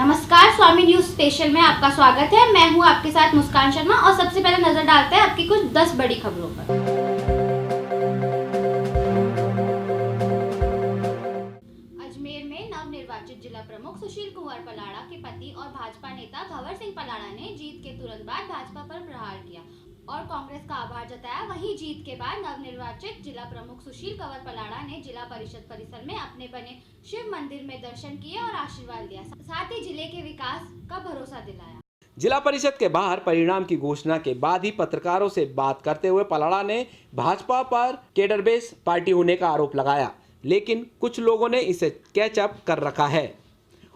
नमस्कार, स्वामी news special में आपका स्वागत है। मैं हूं आपके साथ मुस्कान शर्मा और सबसे पहले नजर डालते हैं आपकी कुछ 10 बड़ी खबरों पर। अजमेर में नवनिर्वाचित जिला प्रमुख सुशील कुंवर पलाड़ा के पति और भाजपा नेता भंवर सिंह पलाड़ा ने जीत के तुरंत बाद भाजपा पर प्रहार किया और कांग्रेस का आभार जताया। वहीं जीत के बाद नवनिर्वाचित जिला प्रमुख सुशील कंवर पलाड़ा ने जिला परिषद परिसर में अपने बने शिव मंदिर में दर्शन किए और आशीर्वाद लिया, साथ ही जिले के विकास का भरोसा दिलाया। जिला परिषद के बाहर परिणाम की घोषणा के बाद ही पत्रकारों से बात करते हुए पलाड़ा ने भाजपा पर कैडर बेस पार्टी होने का आरोप लगाया, लेकिन कुछ लोगों ने इसे कैचअप कर रखा है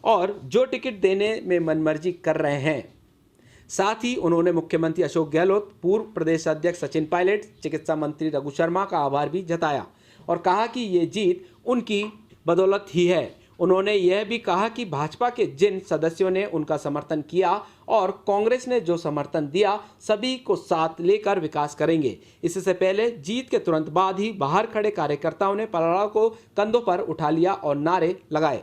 और जो टिकट देने में मनमर्जी कर रहे हैं। साथ ही उन्होंने मुख्यमंत्री अशोक गहलोत, पूर्व प्रदेश अध्यक्ष सचिन पायलट, चिकित्सा मंत्री रघु शर्मा का आभार भी जताया और कहा कि ये जीत उनकी बदौलत ही है। उन्होंने यह भी कहा कि भाजपा के जिन सदस्यों ने उनका समर्थन किया और कांग्रेस ने जो समर्थन दिया, सभी को साथ लेकर विकास करेंगे। इससे पहले जीत के तुरंत बाद ही बाहर खड़े कार्यकर्ताओं ने पलाड़ा को कंधों पर उठा लिया और नारे लगाए।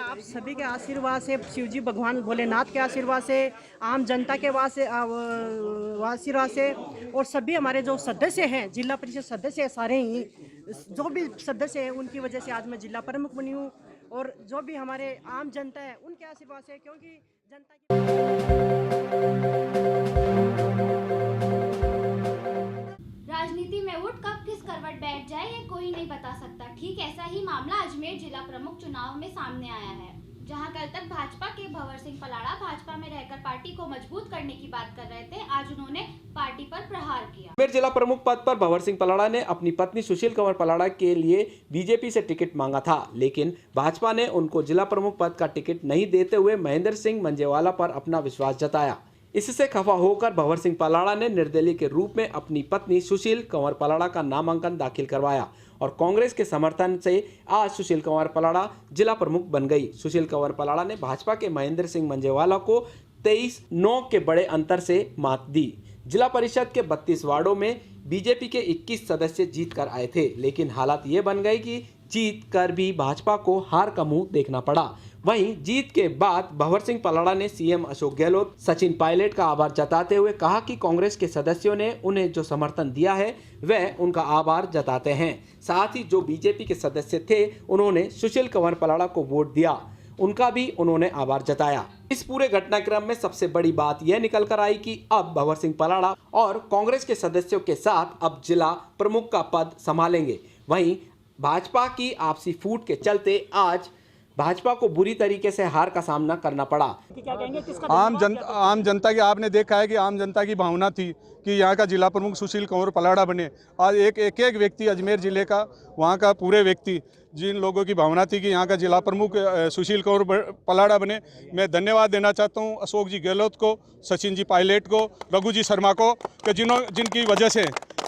आप सभी के आशीर्वाद से, शिवजी भगवान भोलेनाथ के आशीर्वाद से, आम जनता के आशीर्वाद से और सभी हमारे जो सदस्य हैं, जिला परिषद सदस्य हैं, सारे ही जो भी सदस्य हैं, उनकी वजह से आज मैं जिला प्रमुख बनी हूँ। और जो भी हमारे आम जनता है उनके आशीर्वाद से, क्योंकि जनता राजनीति में वोट कब किस करवट बैठ जाए ये कोई नहीं बता सकता। ठीक ऐसा ही मामला अजमेर जिला प्रमुख चुनाव में सामने आया है, जहां कल तक भाजपा के भंवर सिंह पलाड़ा भाजपा में रहकर पार्टी को मजबूत करने की बात कर रहे थे। आज उन्होंने पार्टी पर प्रहार किया। अजमेर जिला प्रमुख पद पर भंवर सिंह पलाड़ा ने अपनी पत्नी सुशील कंवर पलाड़ा के लिए बीजेपी से टिकट मांगा था, लेकिन भाजपा ने उनको जिला प्रमुख पद का टिकट नहीं देते हुए महेंद्र सिंह मंजेवाला पर अपना विश्वास जताया। इससे खफा होकर भंवर सिंह पलाड़ा ने निर्दलीय के रूप में अपनी पत्नी सुशील कंवर पलाड़ा का नामांकन दाखिल करवाया और कांग्रेस के समर्थन से आज सुशील कंवर पलाड़ा जिला प्रमुख बन गई। सुशील कंवर पलाड़ा ने भाजपा के महेंद्र सिंह मंजेवाला को 23-9 के बड़े अंतर से मात दी। जिला परिषद के 32 वार्डों में बीजेपी के 21 सदस्य जीत कर आए थे, लेकिन हालात ये बन गए कि जीत कर भी भाजपा को हार का मुंह देखना पड़ा। वहीं जीत के बाद भंवर सिंह पलाड़ा ने सीएम अशोक गहलोत, सचिन पायलट का आभार जताते हुए कहा कि कांग्रेस के सदस्यों ने उन्हें जो समर्थन दिया है वह उनका आभार जताते हैं। साथ ही जो बीजेपी के सदस्य थे उन्होंने सुशील कंवर पलाड़ा को वोट दिया, उनका भी उन्होंने आभार जताया। इस पूरे घटनाक्रम में सबसे बड़ी बात यह निकल कर आई कि अब भंवर सिंह पलाड़ा और कांग्रेस के सदस्यों के साथ अब जिला प्रमुख का पद संभालेंगे। वहीं भाजपा की आपसी फूट के चलते आज भाजपा को बुरी तरीके से हार का सामना करना पड़ा। आम जनता की, आपने देखा है कि आम जनता की भावना थी कि यहाँ का जिला प्रमुख सुशील कंवर पलाड़ा बने। आज एक व्यक्ति अजमेर जिले का, वहाँ का पूरे व्यक्ति, जिन लोगों की भावना थी कि यहाँ का जिला प्रमुख सुशील कंवर पलाड़ा बने, मैं धन्यवाद देना चाहता हूँ अशोक जी गहलोत को, सचिन जी पायलट को, रघु जी शर्मा को, कि जिनकी वजह से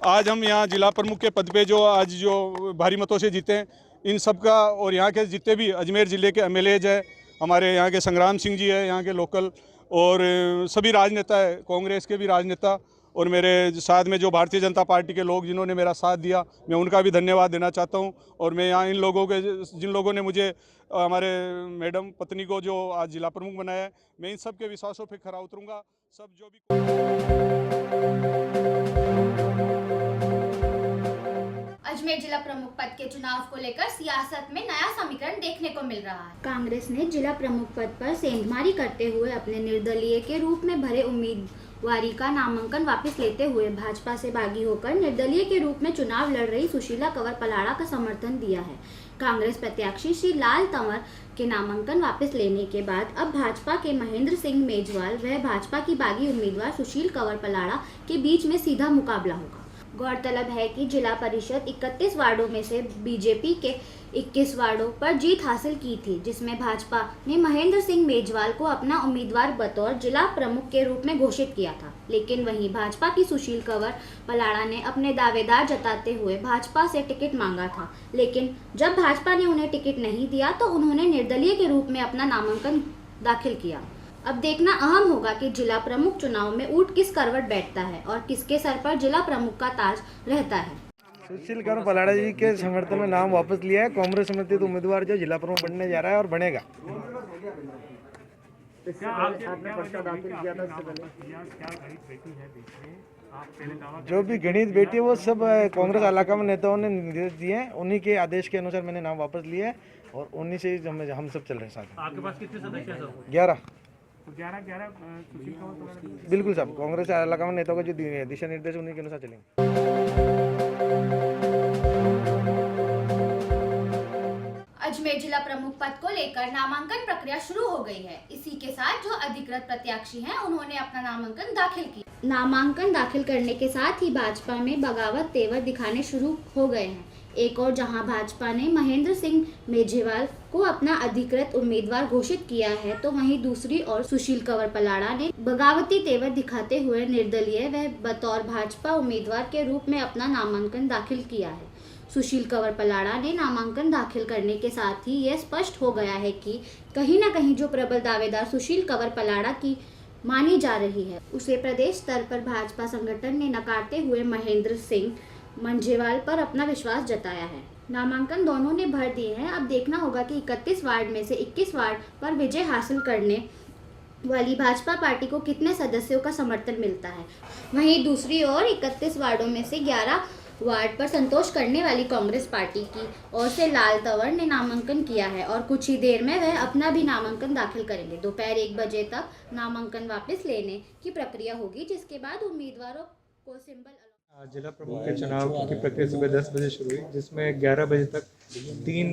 आज हम यहाँ जिला प्रमुख के पद पे जो भारी मतों से जीते हैं, इन सब का, और यहाँ के जितने भी अजमेर ज़िले के एमएलएज है, हमारे यहाँ के संग्राम सिंह जी है यहाँ के लोकल, और सभी राजनेता है, कांग्रेस के भी राजनेता, और मेरे साथ में जो भारतीय जनता पार्टी के लोग जिन्होंने मेरा साथ दिया, मैं उनका भी धन्यवाद देना चाहता हूँ। और मैं यहाँ इन लोगों के, जिन लोगों ने मुझे, हमारे मैडम पत्नी को जो आज जिला प्रमुख बनाया है, मैं इन सब के विश्वासों पर खरा उतरूँगा। सब जो भी अजमेर जिला प्रमुख पद के चुनाव को लेकर सियासत में नया समीकरण देखने को मिल रहा है। कांग्रेस ने जिला प्रमुख पद पर सेंधमारी करते हुए अपने निर्दलीय के रूप में भरे उम्मीदवारी का नामांकन वापस लेते हुए भाजपा से बागी होकर निर्दलीय के रूप में चुनाव लड़ रही सुशीला कंवर पलाड़ा का समर्थन दिया है। कांग्रेस प्रत्याशी श्री लाल तंवर के नामांकन वापस लेने के बाद अब भाजपा के महेंद्र सिंह मेजवाल व भाजपा की बागी उम्मीदवार सुशील कंवर पलाड़ा के बीच में सीधा मुकाबला होगा। गौरतलब है कि जिला परिषद 31 वार्डों में से बीजेपी के 21 वार्डों पर जीत हासिल की थी, जिसमें भाजपा ने महेंद्र सिंह मेजवाल को अपना उम्मीदवार बतौर जिला प्रमुख के रूप में घोषित किया था। लेकिन वहीं भाजपा की सुशील कंवर पलाड़ा ने अपने दावेदार जताते हुए भाजपा से टिकट मांगा था, लेकिन जब भाजपा ने उन्हें टिकट नहीं दिया तो उन्होंने निर्दलीय के रूप में अपना नामांकन दाखिल किया। अब देखना अहम होगा कि जिला प्रमुख चुनाव में ऊंट किस करवट बैठता है और किसके सर पर जिला प्रमुख का ताज रहता है। सुशील कंवर पलाड़ा जी के समर्थन में नाम वापस लिया है। कांग्रेस समर्थित उम्मीदवार जो जिला प्रमुख बनने जा रहा है और बनेगा। जो भी गणित बेटी है वो सब कांग्रेस इलाका में नेताओं ने निर्देश दिए हैं, उन्हीं के आदेश के अनुसार मैंने नाम वापस लिया है और उन्हीं से हम सब चल रहे हैं साथ। आपके पास कितने सदस्य हैं सर? 11। 11 सुशील कंवर बिल्कुल साहब, कांग्रेस इलाका में नेताओं का जो दिशा निर्देश उन्हीं के अनुसार चलेंगे। अजमेर जिला प्रमुख पद को लेकर नामांकन प्रक्रिया शुरू हो गई है। इसी के साथ जो अधिकृत प्रत्याशी हैं उन्होंने अपना नामांकन दाखिल किया। नामांकन दाखिल करने के साथ ही भाजपा में बगावत तेवर दिखाने शुरू हो गए हैं। एक और जहां भाजपा ने महेंद्र सिंह मेजेवाल को अपना अधिकृत उम्मीदवार घोषित किया है, तो वहीं दूसरी ओर सुशील कंवर पलाड़ा ने बगावती तेवर दिखाते हुए निर्दलीय व बतौर भाजपा उम्मीदवार के रूप में अपना नामांकन दाखिल किया है। सुशील कंवर पलाड़ा ने नामांकन दाखिल करने के साथ ही यह स्पष्ट हो गया है कि कहीं न कहीं जो प्रबल दावेदार सुशील कंवर पलाड़ा की मानी जा रही है, उसे प्रदेश स्तर पर भाजपा संगठन ने नकारते हुए महेंद्र सिंह मंजेवाल पर अपना विश्वास जताया है। नामांकन दोनों ने भर दिए हैं। अब देखना होगा कि 31 वार्ड में से 21 वार्ड पर विजय हासिल करने वाली भाजपा पार्टी को कितने सदस्यों का समर्थन मिलता है। वहीं दूसरी ओर 31 वार्डों में से 11 वार्ड पर संतोष करने वाली कांग्रेस पार्टी की ओर से लाल तंवर ने नामांकन किया है और कुछ ही देर में वह अपना भी नामांकन दाखिल करेंगे। दोपहर 1 बजे तक नामांकन वापस लेने की प्रक्रिया होगी, जिसके बाद उम्मीदवारों को सिंबल जिला प्रमुख के चुनाव की प्रक्रिया सुबह 10 बजे शुरू हुई, जिसमें 11 बजे तक 3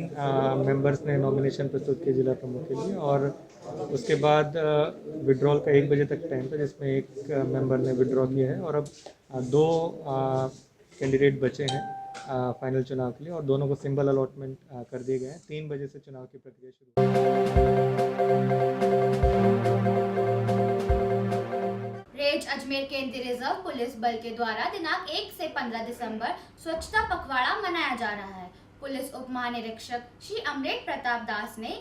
मेंबर्स ने नॉमिनेशन प्रस्तुत किए जिला प्रमुख के लिए और उसके बाद विड्रॉल का 1 बजे तक टाइम था, जिसमें एक मेंबर ने विड्रॉ किया है और अब 2 कैंडिडेट बचे हैं फाइनल चुनाव के लिए और दोनों को सिंबल अलॉटमेंट कर दिए गए हैं। 3 बजे से चुनाव की प्रक्रिया शुरू रेंज अजमेर केंद्रीय रिजर्व पुलिस बल के द्वारा दिनांक 1 से 15 दिसंबर स्वच्छता पखवाड़ा मनाया जा रहा है। पुलिस उप महानिरीक्षक श्री अमरेट प्रताप दास ने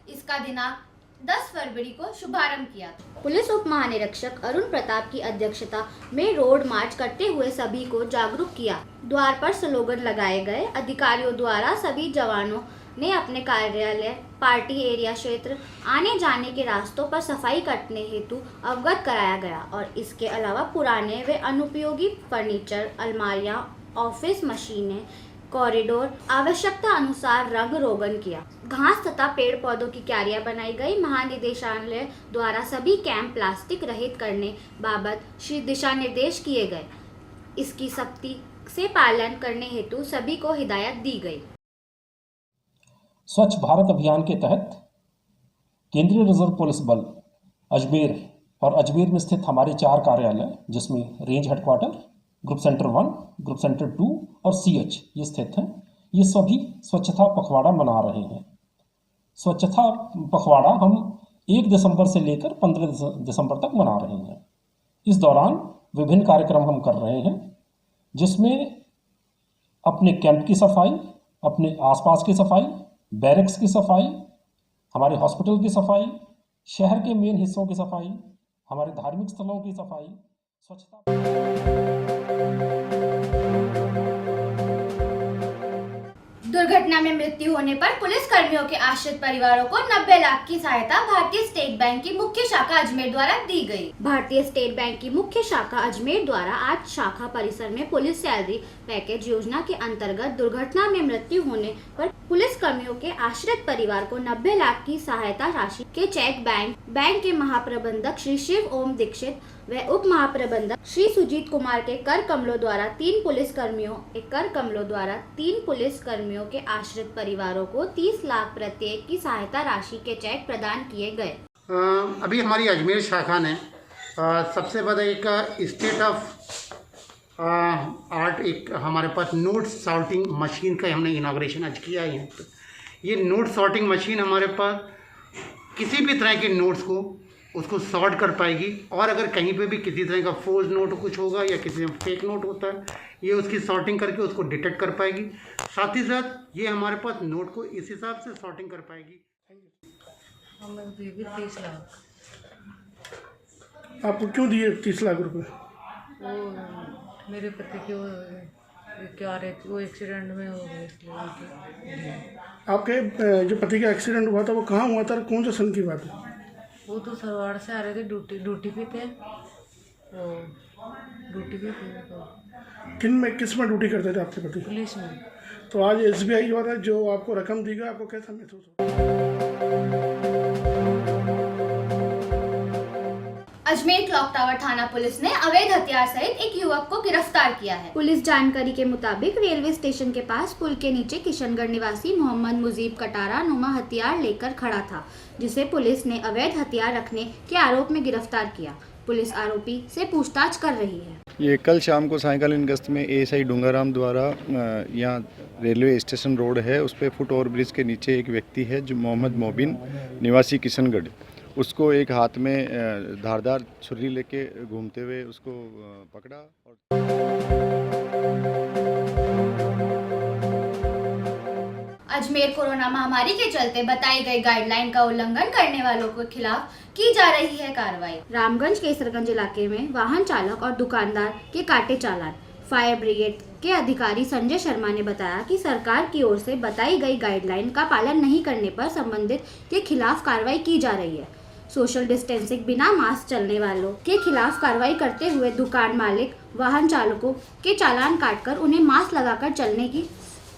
इसका दिनांक 10 फरवरी को शुभारंभ किया। पुलिस उप महानिरीक्षक अरुण प्रताप की अध्यक्षता में रोड मार्च करते हुए सभी को जागरूक किया। द्वार पर स्लोगन लगाए गए। अधिकारियों द्वारा सभी जवानों ने अपने कार्यालय, पार्टी एरिया क्षेत्र, आने जाने के रास्तों पर सफाई करने हेतु अवगत कराया गया और इसके अलावा पुराने व अनुपयोगी फर्नीचर, अलमारियां, ऑफिस मशीनें, कॉरिडोर आवश्यकता अनुसार रंग रोगन किया। घास तथा पेड़ पौधों की क्यारियां बनाई गई। महानिदेशालय द्वारा सभी कैंप प्लास्टिक रहित करने बाबत दिशा निर्देश किए गए। इसकी सख्ती से पालन करने हेतु सभी को हिदायत दी गई। स्वच्छ भारत अभियान के तहत केंद्रीय रिजर्व पुलिस बल अजमेर और अजमेर में स्थित हमारे 4 कार्यालय, जिसमें range headquarter, group centre 1, group centre 2 और CH ये स्थित हैं। ये सभी स्वच्छता पखवाड़ा मना रहे हैं। स्वच्छता पखवाड़ा हम 1 दिसंबर से लेकर 15 दिसंबर तक मना रहे हैं। इस दौरान विभिन्न कार्यक्रम हम कर रहे हैं, जिसमें अपने कैंप की सफाई, अपने आसपास की सफाई, बैरक्स की सफाई, हमारे हॉस्पिटल की सफाई, शहर के मेन हिस्सों की सफाई, हमारे धार्मिक स्थलों की सफाई, स्वच्छता। दुर्घटना में मृत्यु होने पर पुलिस कर्मियों के आश्रित परिवारों को 90 लाख की सहायता भारतीय स्टेट बैंक की मुख्य शाखा अजमेर द्वारा दी गई। भारतीय स्टेट बैंक की मुख्य शाखा अजमेर द्वारा आज शाखा परिसर में पुलिस सैलरी पैकेज योजना के अंतर्गत दुर्घटना में मृत्यु होने पर पुलिस कर्मियों के आश्रित परिवार को 90 लाख की सहायता राशि के चेक बैंक के महाप्रबंधक श्री शिव ओम दीक्षित व उप महाप्रबंधक श्री सुजीत कुमार के कर कमलों द्वारा 3 पुलिस कर्मियों के आश्रित परिवारों को 30 लाख प्रत्येक की सहायता राशि के चेक प्रदान किए गए। अभी हमारी अजमेर शाखा ने सबसे बड़ा एक स्टेट ऑफ आर्ट एक हमारे पास नोट सॉर्टिंग मशीन का हमने इनाग्रेशन आज किया है। ये नोट सॉर्टिंग मशीन हमारे पास किसी भी तरह के नोट्स को उसको सॉर्ट कर पाएगी, और अगर कहीं पे भी किसी तरह का फोर्ज नोट कुछ होगा या किसी में फेक नोट होता है, ये उसकी सॉर्टिंग करके उसको डिटेक्ट कर पाएगी। साथ ही साथ ये हमारे पास नोट को इस हिसाब से सॉर्टिंग कर पाएगी। हमें दी 30 लाख। आपको क्यों दिए 30 लाख रुपए? वो मेरे पति के क्या रहे थे, वो एक्सीडेंट में हो गए इसलिए। आपके जो पति का एक्सीडेंट हुआ था वो कहाँ हुआ था और कौन सा सन की बात है? वो तो सरवाड़ से आ रहे थे, ड्यूटी पे थे, तो ड्यूटी पे थे। तो किस में ड्यूटी करते थे आपके पति? पुलिस में। तो आज SBI द्वारा जो आपको रकम दी गई, आपको कैसा महसूस हो? अजमेर क्लॉक टावर थाना पुलिस ने अवैध हथियार सहित एक युवक को गिरफ्तार किया है। पुलिस जानकारी के मुताबिक रेलवे स्टेशन के पास पुल के नीचे किशनगढ़ निवासी मोहम्मद मुजीब कटारा नुमा हथियार लेकर खड़ा था, जिसे पुलिस ने अवैध हथियार रखने के आरोप में गिरफ्तार किया। पुलिस आरोपी से पूछताछ कर रही है। ये कल शाम को सायंकालीन गश्त में ASI डूंगाराम द्वारा यहाँ रेलवे स्टेशन रोड है, उस पर फुट ओवर ब्रिज के नीचे एक व्यक्ति है जो मोहम्मद मोबिन निवासी किशनगढ़, उसको एक हाथ में धारदार छुरी लेके घूमते हुए उसको पकड़ा और अजमेर कोरोना महामारी के चलते बताई गई गाइडलाइन का उल्लंघन करने वालों के खिलाफ की जा रही है कार्रवाई। रामगंज केसरगंज इलाके में वाहन चालक और दुकानदार के काटे चालान। फायर ब्रिगेड के अधिकारी संजय शर्मा ने बताया कि सरकार की ओर से बताई गई गाइडलाइन का पालन नहीं करने पर संबंधित के खिलाफ कार्रवाई की जा रही है। सोशल डिस्टेंसिंग बिना मास्क चलने वालों के खिलाफ कार्रवाई करते हुए दुकान मालिक वाहन चालकों के चालान काटकर उन्हें मास्क लगाकर चलने की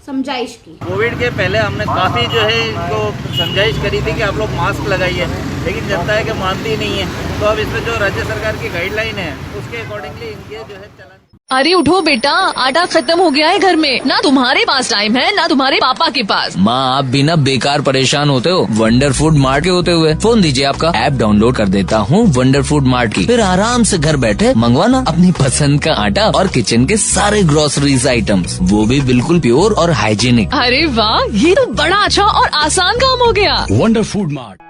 समझाइश की। कोविड के पहले हमने काफ़ी जो है इनको समझाइश करी थी कि आप लोग मास्क लगाइए, लेकिन जनता है कि मानती नहीं है। तो अब इसमें जो राज्य सरकार की गाइडलाइन है उसके अकॉर्डिंगली इनके जो है चलन। अरे उठो बेटा, आटा खत्म हो गया है घर में, ना तुम्हारे पास टाइम है ना तुम्हारे पापा के पास। माँ आप भी ना बेकार परेशान होते हो वंडर फूड मार्ट के होते हुए। फोन दीजिए, आपका ऐप डाउनलोड कर देता हूँ वंडर फूड मार्ट की, फिर आराम से घर बैठे मंगवाना अपनी पसंद का आटा और किचन के सारे ग्रोसरीज आइटम्स, वो भी बिल्कुल प्योर और हाइजीनिक। अरे वाह, ये तो बड़ा अच्छा और आसान काम हो गया। Wonder food mart.